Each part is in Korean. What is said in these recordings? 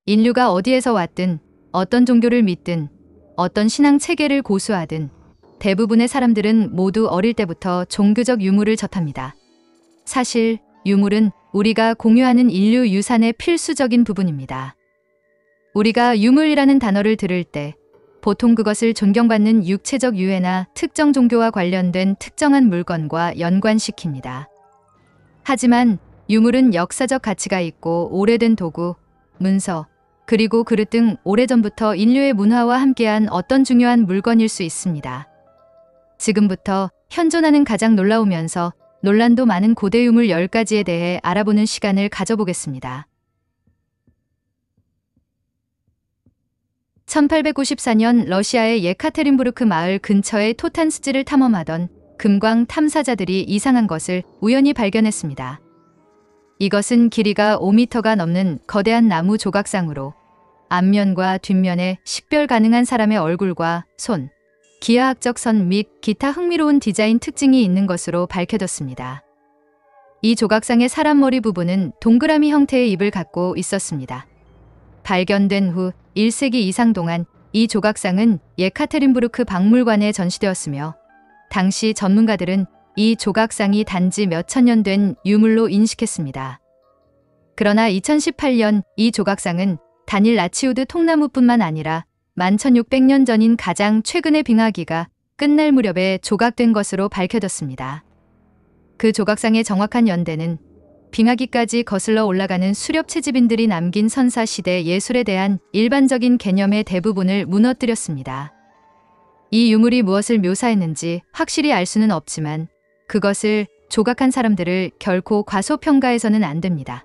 인류가 어디에서 왔든, 어떤 종교를 믿든, 어떤 신앙 체계를 고수하든 대부분의 사람들은 모두 어릴 때부터 종교적 유물을 접합니다. 사실 유물은 우리가 공유하는 인류 유산의 필수적인 부분입니다. 우리가 유물이라는 단어를 들을 때 보통 그것을 존경받는 육체적 유해나 특정 종교와 관련된 특정한 물건과 연관시킵니다. 하지만 유물은 역사적 가치가 있고 오래된 도구, 문서, 그리고 그릇 등 오래전부터 인류의 문화와 함께한 어떤 중요한 물건일 수 있습니다. 지금부터 현존하는 가장 놀라우면서 논란도 많은 고대 유물 10가지에 대해 알아보는 시간을 가져보겠습니다. 1894년 러시아의 예카테린부르크 마을 근처의 토탄 습지를 탐험하던 금광 탐사자들이 이상한 것을 우연히 발견했습니다. 이것은 길이가 5m가 넘는 거대한 나무 조각상으로 앞면과 뒷면에 식별 가능한 사람의 얼굴과 손, 기하학적 선 및 기타 흥미로운 디자인 특징이 있는 것으로 밝혀졌습니다. 이 조각상의 사람 머리 부분은 동그라미 형태의 입을 갖고 있었습니다. 발견된 후 1세기 이상 동안 이 조각상은 예카테린부르크 박물관에 전시되었으며 당시 전문가들은 이 조각상이 단지 몇천 년 된 유물로 인식했습니다. 그러나 2018년 이 조각상은 단일 라치우드 통나무뿐만 아니라 11,600년 전인 가장 최근의 빙하기가 끝날 무렵에 조각된 것으로 밝혀졌습니다. 그 조각상의 정확한 연대는 빙하기까지 거슬러 올라가는 수렵 채집인들이 남긴 선사시대 예술에 대한 일반적인 개념의 대부분을 무너뜨렸습니다. 이 유물이 무엇을 묘사했는지 확실히 알 수는 없지만 그것을 조각한 사람들을 결코 과소평가해서는 안 됩니다.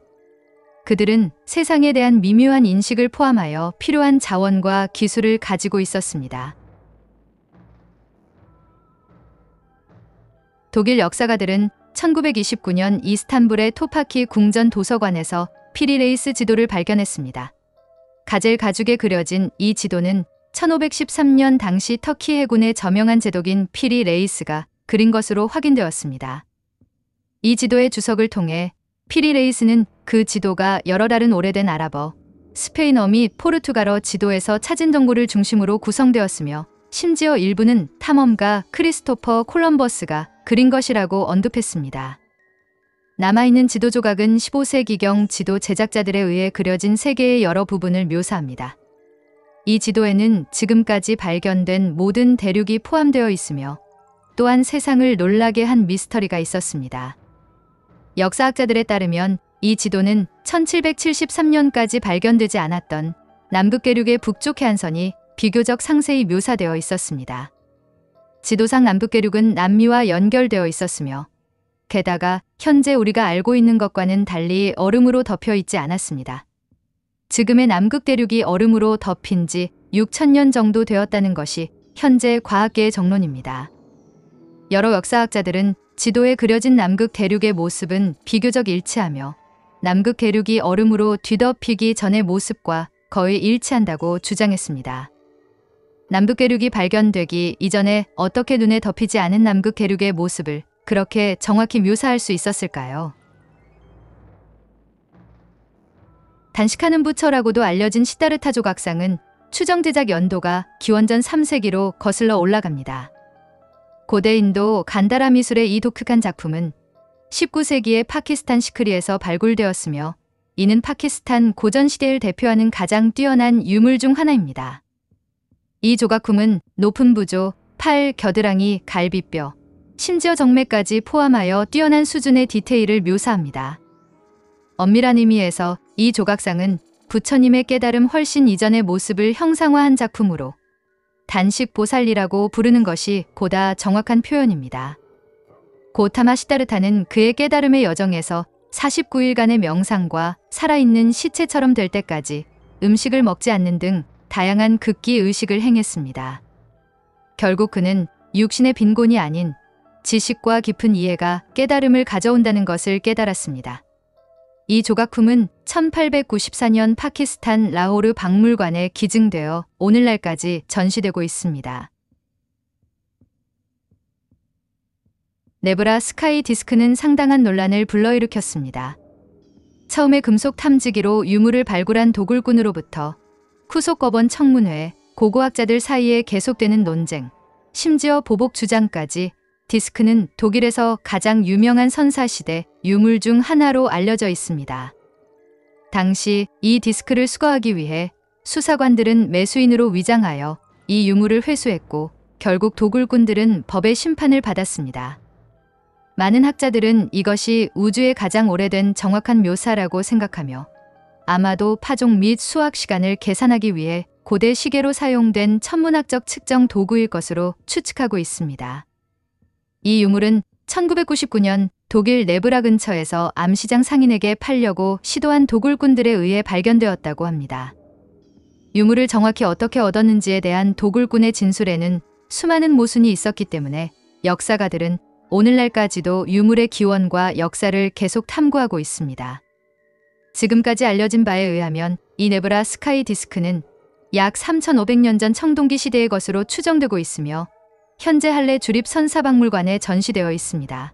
그들은 세상에 대한 미묘한 인식을 포함하여 필요한 자원과 기술을 가지고 있었습니다. 독일 역사가들은 1929년 이스탄불의 토파키 궁전 도서관에서 피리레이스 지도를 발견했습니다. 가젤 가죽에 그려진 이 지도는 1513년 당시 터키 해군의 저명한 제독인 피리레이스가 그린 것으로 확인되었습니다. 이 지도의 주석을 통해 피리레이스는 그 지도가 여러 달은 오래된 아랍어, 스페인어 및 포르투갈어 지도에서 찾은 정보를 중심으로 구성되었으며 심지어 일부는 탐험가 크리스토퍼 콜럼버스가 그린 것이라고 언급했습니다. 남아있는 지도 조각은 15세기경 지도 제작자들에 의해 그려진 세계의 여러 부분을 묘사합니다. 이 지도에는 지금까지 발견된 모든 대륙이 포함되어 있으며 또한 세상을 놀라게 한 미스터리가 있었습니다. 역사학자들에 따르면 이 지도는 1773년까지 발견되지 않았던 남극대륙의 북쪽 해안선이 비교적 상세히 묘사되어 있었습니다. 지도상 남극대륙은 남미와 연결되어 있었으며 게다가 현재 우리가 알고 있는 것과는 달리 얼음으로 덮여 있지 않았습니다. 지금의 남극대륙이 얼음으로 덮인 지 6,000년 정도 되었다는 것이 현재 과학계의 정론입니다. 여러 역사학자들은 지도에 그려진 남극 대륙의 모습은 비교적 일치하며 남극 대륙이 얼음으로 뒤덮이기 전의 모습과 거의 일치한다고 주장했습니다. 남극 대륙이 발견되기 이전에 어떻게 눈에 덮이지 않은 남극 대륙의 모습을 그렇게 정확히 묘사할 수 있었을까요? 단식하는 부처라고도 알려진 시다르타 조각상은 추정 제작 연도가 기원전 3세기로 거슬러 올라갑니다. 고대 인도 간다라 미술의 이 독특한 작품은 19세기의 파키스탄 시크리에서 발굴되었으며 이는 파키스탄 고전 시대를 대표하는 가장 뛰어난 유물 중 하나입니다. 이 조각품은 높은 부조, 팔, 겨드랑이, 갈비뼈, 심지어 정맥까지 포함하여 뛰어난 수준의 디테일을 묘사합니다. 엄밀한 의미에서 이 조각상은 부처님의 깨달음 훨씬 이전의 모습을 형상화한 작품으로 단식 보살리라고 부르는 것이 보다 정확한 표현입니다. 고타마 시다르타는 그의 깨달음의 여정에서 49일간의 명상과 살아있는 시체처럼 될 때까지 음식을 먹지 않는 등 다양한 극기 의식을 행했습니다. 결국 그는 육신의 빈곤이 아닌 지식과 깊은 이해가 깨달음을 가져온다는 것을 깨달았습니다. 이 조각품은 1894년 파키스탄 라호르 박물관에 기증되어 오늘날까지 전시되고 있습니다. 네브라 스카이 디스크는 상당한 논란을 불러일으켰습니다. 처음에 금속 탐지기로 유물을 발굴한 도굴꾼으로부터 후속 법원 청문회, 고고학자들 사이에 계속되는 논쟁, 심지어 보복 주장까지 디스크는 독일에서 가장 유명한 선사시대 유물 중 하나로 알려져 있습니다. 당시 이 디스크를 수거하기 위해 수사관들은 매수인으로 위장하여 이 유물을 회수했고 결국 도굴꾼들은 법의 심판을 받았습니다. 많은 학자들은 이것이 우주의 가장 오래된 정확한 묘사라고 생각하며 아마도 파종 및 수학 시간을 계산하기 위해 고대 시계로 사용된 천문학적 측정 도구일 것으로 추측하고 있습니다. 이 유물은 1999년 독일 네브라 근처에서 암시장 상인에게 팔려고 시도한 도굴꾼들에 의해 발견되었다고 합니다. 유물을 정확히 어떻게 얻었는지에 대한 도굴꾼의 진술에는 수많은 모순이 있었기 때문에 역사가들은 오늘날까지도 유물의 기원과 역사를 계속 탐구하고 있습니다. 지금까지 알려진 바에 의하면 이 네브라 스카이 디스크는 약 3,500년 전 청동기 시대의 것으로 추정되고 있으며 현재 할레 주립 선사박물관에 전시되어 있습니다.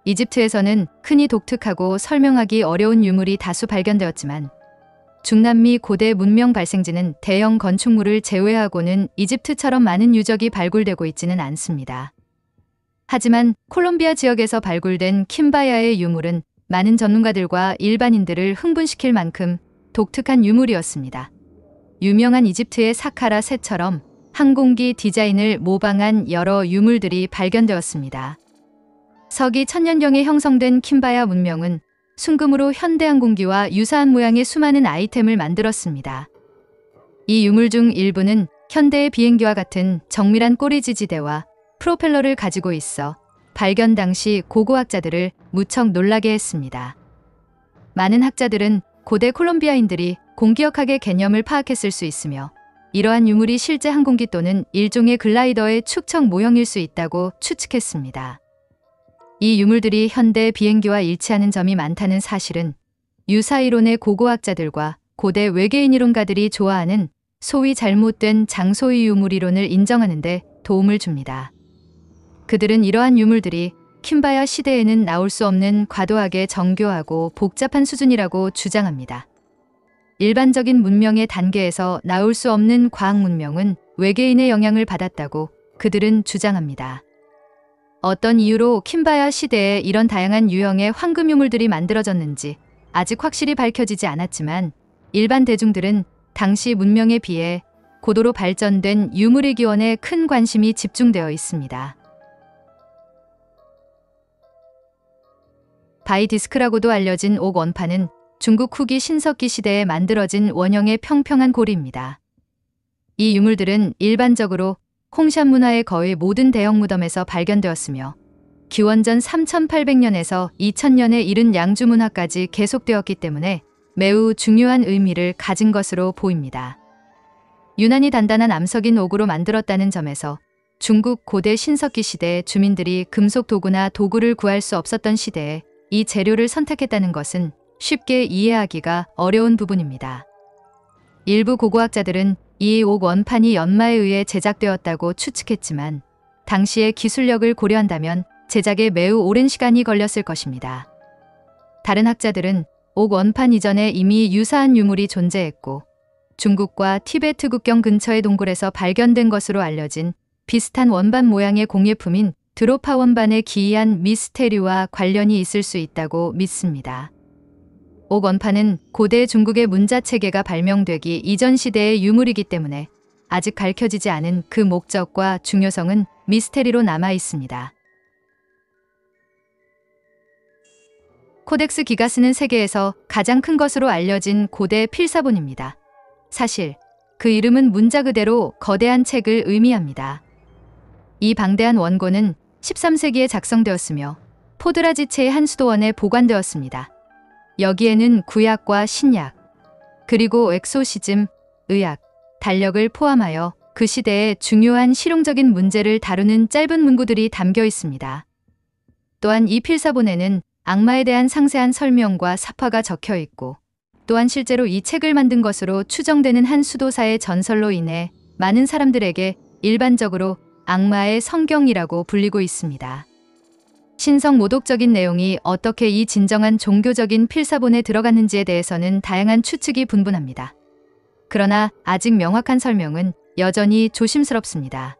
이집트에서는 흔히 독특하고 설명하기 어려운 유물이 다수 발견되었지만 중남미 고대 문명 발생지는 대형 건축물을 제외하고는 이집트처럼 많은 유적이 발굴되고 있지는 않습니다. 하지만 콜롬비아 지역에서 발굴된 킴바야의 유물은 많은 전문가들과 일반인들을 흥분시킬 만큼 독특한 유물이었습니다. 유명한 이집트의 사카라 새처럼 항공기 디자인을 모방한 여러 유물들이 발견되었습니다. 서기 1000년경에 형성된 킴바야 문명은 순금으로 현대 항공기와 유사한 모양의 수많은 아이템을 만들었습니다. 이 유물 중 일부는 현대의 비행기와 같은 정밀한 꼬리지지대와 프로펠러를 가지고 있어 발견 당시 고고학자들을 무척 놀라게 했습니다. 많은 학자들은 고대 콜롬비아인들이 공기역학의 개념을 파악했을 수 있으며 이러한 유물이 실제 항공기 또는 일종의 글라이더의 축척 모형일 수 있다고 추측했습니다. 이 유물들이 현대 비행기와 일치하는 점이 많다는 사실은 유사이론의 고고학자들과 고대 외계인 이론가들이 좋아하는 소위 잘못된 장소의 유물 이론을 인정하는 데 도움을 줍니다. 그들은 이러한 유물들이 킴바야 시대에는 나올 수 없는 과도하게 정교하고 복잡한 수준이라고 주장합니다. 일반적인 문명의 단계에서 나올 수 없는 과학 문명은 외계인의 영향을 받았다고 그들은 주장합니다. 어떤 이유로 킴바야 시대에 이런 다양한 유형의 황금 유물들이 만들어졌는지 아직 확실히 밝혀지지 않았지만 일반 대중들은 당시 문명에 비해 고도로 발전된 유물의 기원에 큰 관심이 집중되어 있습니다. 바이디스크라고도 알려진 옥 원판은 중국 후기 신석기 시대에 만들어진 원형의 평평한 고리입니다. 이 유물들은 일반적으로 홍샵 문화의 거의 모든 대형 무덤에서 발견되었으며 기원전 3800년에서 2000년에 이른 양주 문화까지 계속되었기 때문에 매우 중요한 의미를 가진 것으로 보입니다. 유난히 단단한 암석인 옥으로 만들었다는 점에서 중국 고대 신석기 시대 주민들이 금속 도구나 도구를 구할 수 없었던 시대에 이 재료를 선택했다는 것은 쉽게 이해하기가 어려운 부분입니다. 일부 고고학자들은 이 옥 원판이 연마에 의해 제작되었다고 추측했지만 당시의 기술력을 고려한다면 제작에 매우 오랜 시간이 걸렸을 것입니다. 다른 학자들은 옥 원판 이전에 이미 유사한 유물이 존재했고 중국과 티베트 국경 근처의 동굴에서 발견된 것으로 알려진 비슷한 원반 모양의 공예품인 드로파 원반의 기이한 미스테리와 관련이 있을 수 있다고 믿습니다. 옥 원판은 고대 중국의 문자 체계가 발명되기 이전 시대의 유물이기 때문에 아직 밝혀지지 않은 그 목적과 중요성은 미스테리로 남아 있습니다. 코덱스 기가스는 세계에서 가장 큰 것으로 알려진 고대 필사본입니다. 사실 그 이름은 문자 그대로 거대한 책을 의미합니다. 이 방대한 원고는 13세기에 작성되었으며 포드라지체의 한 수도원에 보관되었습니다. 여기에는 구약과 신약, 그리고 엑소시즘, 의학, 달력을 포함하여 그 시대의 중요한 실용적인 문제를 다루는 짧은 문구들이 담겨 있습니다. 또한 이 필사본에는 악마에 대한 상세한 설명과 사파가 적혀 있고 또한 실제로 이 책을 만든 것으로 추정되는 한 수도사의 전설로 인해 많은 사람들에게 일반적으로 악마의 성경이라고 불리고 있습니다. 신성 모독적인 내용이 어떻게 이 진정한 종교적인 필사본에 들어갔는지에 대해서는 다양한 추측이 분분합니다. 그러나 아직 명확한 설명은 여전히 조심스럽습니다.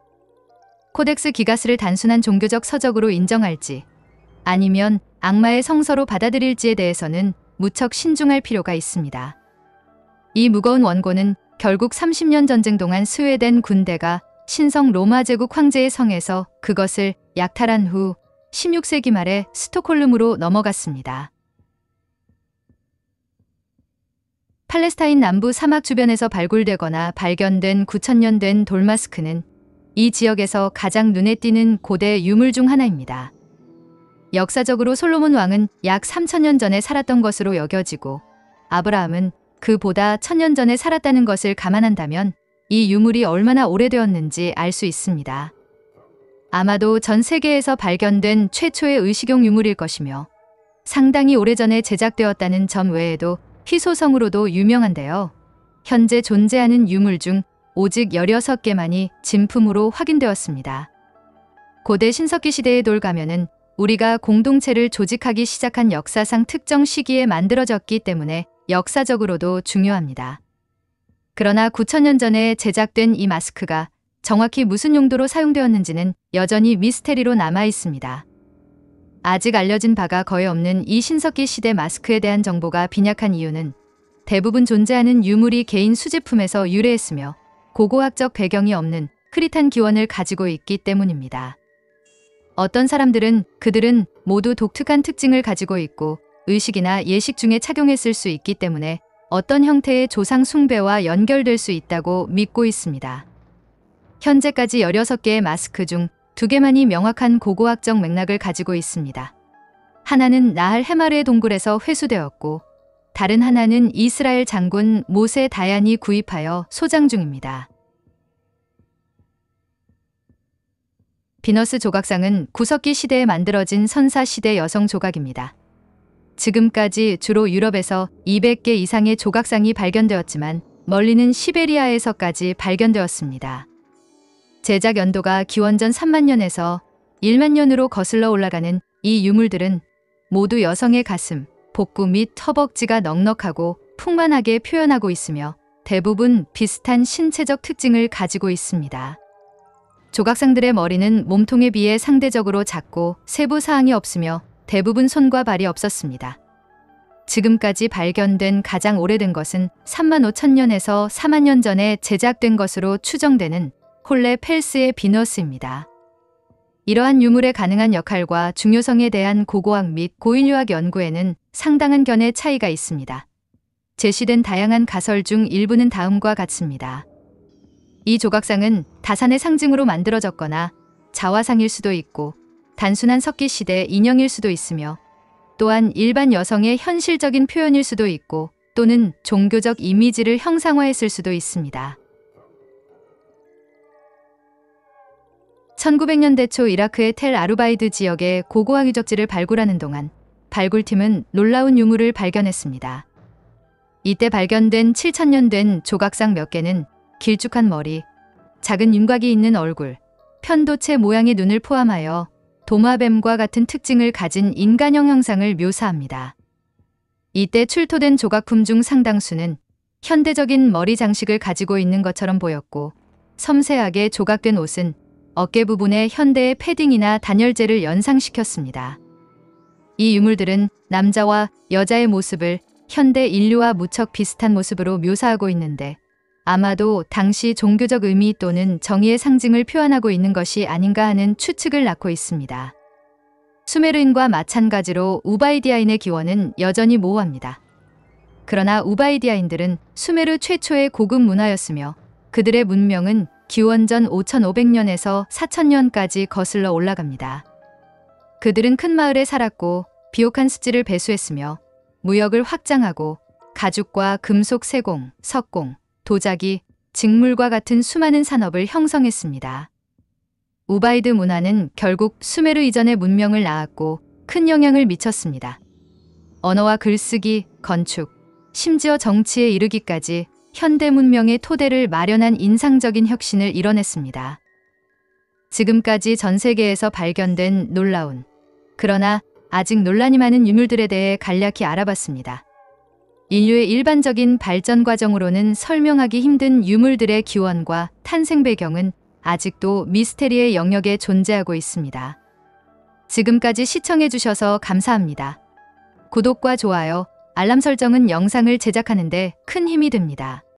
코덱스 기가스를 단순한 종교적 서적으로 인정할지 아니면 악마의 성서로 받아들일지에 대해서는 무척 신중할 필요가 있습니다. 이 무거운 원고는 결국 30년 전쟁 동안 스웨덴 군대가 신성 로마 제국 황제의 성에서 그것을 약탈한 후 16세기 말에 스톡홀름으로 넘어갔습니다. 팔레스타인 남부 사막 주변에서 발굴되거나 발견된 9,000년 된 돌마스크는 이 지역에서 가장 눈에 띄는 고대 유물 중 하나입니다. 역사적으로 솔로몬 왕은 약 3,000년 전에 살았던 것으로 여겨지고 아브라함은 그보다 1,000년 전에 살았다는 것을 감안한다면 이 유물이 얼마나 오래되었는지 알 수 있습니다. 아마도 전 세계에서 발견된 최초의 의식용 유물일 것이며 상당히 오래전에 제작되었다는 점 외에도 희소성으로도 유명한데요. 현재 존재하는 유물 중 오직 16개만이 진품으로 확인되었습니다. 고대 신석기 시대의 돌 가면은 우리가 공동체를 조직하기 시작한 역사상 특정 시기에 만들어졌기 때문에 역사적으로도 중요합니다. 그러나 9,000년 전에 제작된 이 마스크가 정확히 무슨 용도로 사용되었는지는 여전히 미스테리로 남아 있습니다. 아직 알려진 바가 거의 없는 이 신석기 시대 마스크에 대한 정보가 빈약한 이유는 대부분 존재하는 유물이 개인 수집품에서 유래했으며 고고학적 배경이 없는 흐릿한 기원을 가지고 있기 때문입니다. 어떤 사람들은 그들은 모두 독특한 특징을 가지고 있고 의식이나 예식 중에 착용했을 수 있기 때문에 어떤 형태의 조상 숭배와 연결될 수 있다고 믿고 있습니다. 현재까지 16개의 마스크 중 2개만이 명확한 고고학적 맥락을 가지고 있습니다. 하나는 나할 해마르의 동굴에서 회수되었고 다른 하나는 이스라엘 장군 모세 다얀이 구입하여 소장 중입니다. 비너스 조각상은 구석기 시대에 만들어진 선사시대 여성 조각입니다. 지금까지 주로 유럽에서 200개 이상의 조각상이 발견되었지만 멀리는 시베리아에서까지 발견되었습니다. 제작 연도가 기원전 3만 년에서 1만 년으로 거슬러 올라가는 이 유물들은 모두 여성의 가슴, 복부 및 허벅지가 넉넉하고 풍만하게 표현하고 있으며 대부분 비슷한 신체적 특징을 가지고 있습니다. 조각상들의 머리는 몸통에 비해 상대적으로 작고 세부 사항이 없으며 대부분 손과 발이 없었습니다. 지금까지 발견된 가장 오래된 것은 35,000년에서 4만 년 전에 제작된 것으로 추정되는 홀레 펠스의 비너스입니다. 이러한 유물의 가능한 역할과 중요성에 대한 고고학 및 고인류학 연구에는 상당한 견해 차이가 있습니다. 제시된 다양한 가설 중 일부는 다음과 같습니다. 이 조각상은 다산의 상징으로 만들어졌거나 자화상일 수도 있고 단순한 석기시대 인형일 수도 있으며 또한 일반 여성의 현실적인 표현일 수도 있고 또는 종교적 이미지를 형상화했을 수도 있습니다. 1900년대 초 이라크의 텔 아루바이드 지역의 고고학 유적지를 발굴하는 동안 발굴팀은 놀라운 유물을 발견했습니다. 이때 발견된 7,000년 된 조각상 몇 개는 길쭉한 머리, 작은 윤곽이 있는 얼굴, 편도체 모양의 눈을 포함하여 도마뱀과 같은 특징을 가진 인간형 형상을 묘사합니다. 이때 출토된 조각품 중 상당수는 현대적인 머리 장식을 가지고 있는 것처럼 보였고 섬세하게 조각된 옷은 어깨 부분에 현대의 패딩이나 단열재를 연상시켰습니다. 이 유물들은 남자와 여자의 모습을 현대 인류와 무척 비슷한 모습으로 묘사하고 있는데 아마도 당시 종교적 의미 또는 정의의 상징을 표현하고 있는 것이 아닌가 하는 추측을 낳고 있습니다. 수메르인과 마찬가지로 우바이디아인의 기원은 여전히 모호합니다. 그러나 우바이디아인들은 수메르 최초의 고급 문화였으며 그들의 문명은 기원전 5,500년에서 4,000년까지 거슬러 올라갑니다. 그들은 큰 마을에 살았고 비옥한 습지를 배수했으며 무역을 확장하고 가죽과 금속 세공, 석공, 도자기, 직물과 같은 수많은 산업을 형성했습니다. 우바이드 문화는 결국 수메르 이전의 문명을 낳았고 큰 영향을 미쳤습니다. 언어와 글쓰기, 건축, 심지어 정치에 이르기까지 현대 문명의 토대를 마련한 인상적인 혁신을 이뤄냈습니다. 지금까지 전 세계에서 발견된 놀라운 그러나 아직 논란이 많은 유물들에 대해 간략히 알아봤습니다. 인류의 일반적인 발전 과정으로는 설명하기 힘든 유물들의 기원과 탄생 배경은 아직도 미스테리의 영역에 존재하고 있습니다. 지금까지 시청해주셔서 감사합니다. 구독과 좋아요, 알람 설정은 영상을 제작하는 데 큰 힘이 됩니다.